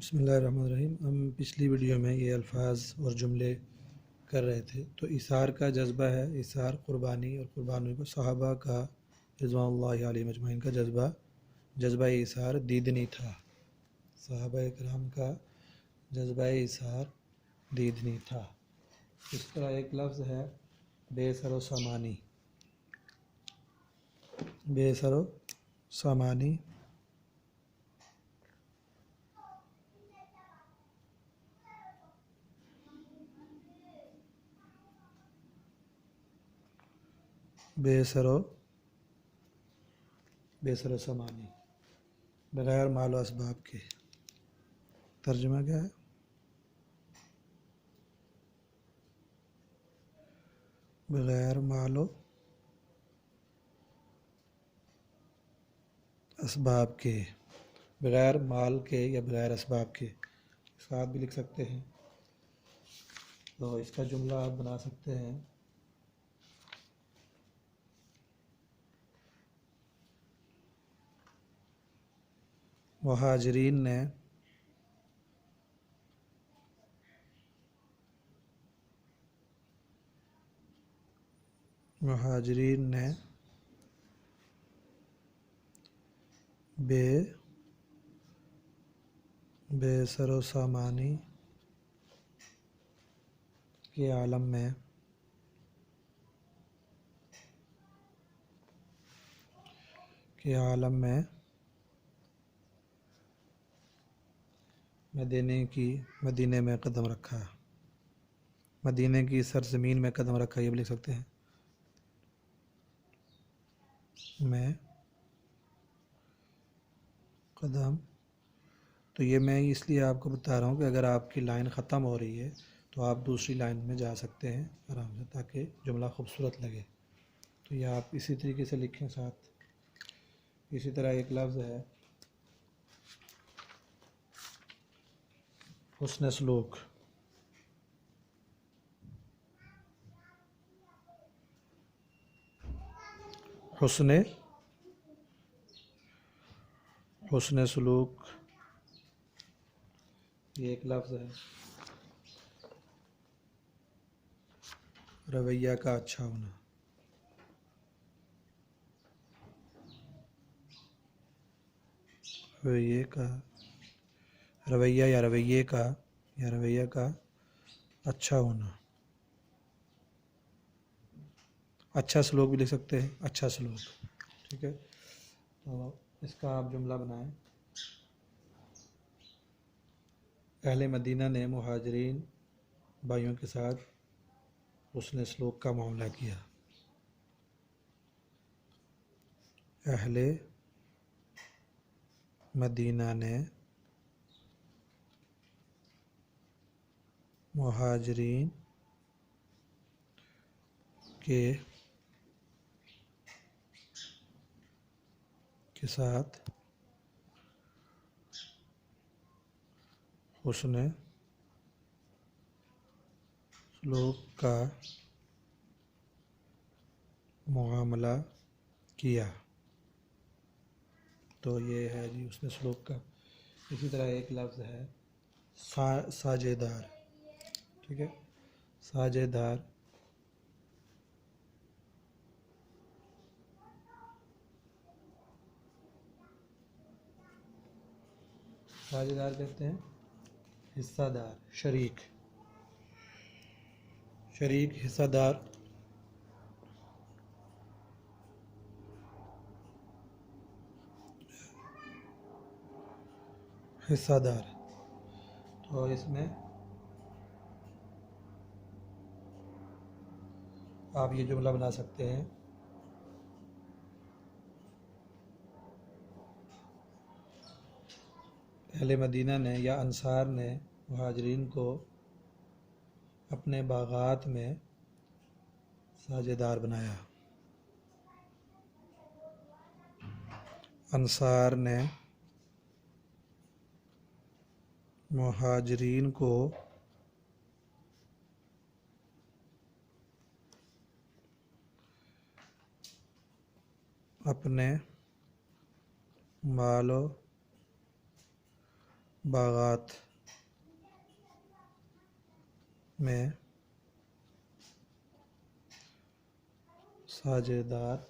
बिस्मिल्लाहिर्रहमानिर्रहीम। हम पिछली वीडियो में ये अल्फाज और जुमले कर रहे थे। तो इसार का जज्बा है, इसार क़ुरबानी, और क़ुरबानी को सहाबा का रिज़वानुल्लाहि अलैहिम अजमईन का जज्बा इसार दीदनी था। सहाबा इकराम का जज्बा इसार दीदनी था। इस तरह एक लफ्ज़ है बेसरो सामानी। बेसरो सामानी बेसरो बेसरो सामानी बग़ैर मालो असबाब के। तर्जुमा क्या है? बग़ैर मालो असबाब के, बग़ैर माल के या बग़ैर असबाब के। साथ भी लिख सकते हैं। तो इसका जुमला आप बना सकते हैं। मुहाजिरीन ने बेसरो सामानी के आलम में मदीने में कदम रखा। मदीने की सरजमीन में कदम रखा, ये भी लिख सकते हैं। मैं कदम, तो ये मैं इसलिए आपको बता रहा हूँ कि अगर आपकी लाइन ख़त्म हो रही है तो आप दूसरी लाइन में जा सकते हैं आराम से, ताकि जुमला खूबसूरत लगे। तो ये आप इसी तरीके से लिखें साथ। इसी तरह एक लफ्ज़ है हुस्न सलूक। हुस्न सलूक ये एक लफ्ज़ है। रवैया का अच्छा होना। रवैया का अच्छा होना। अच्छा सलूक भी लिख सकते हैं, अच्छा सलूक। ठीक है, तो इसका आप जुमला बनाएं। अहले मदीना ने मुहाजिरीन भाइयों के साथ हुस्न सलूक का मामला किया। अहले मदीना ने मुहाजिरीन के साथ हुस्न सलूक का मामला किया। तो ये है जी हुस्न सलूक का। इसी तरह एक लफ्ज़ है साझेदार। ठीक है, साझेदार कहते हैं हिस्सादार, शरीक हिस्सादार। तो इसमें आप ये जुमला बना सकते हैं। अहले मदीना ने या अंसार ने मुहाजिरीन को अपने बागात में साझेदार बनाया। अंसार ने मुहाजिरीन को अपने मालो बागात में साजेदार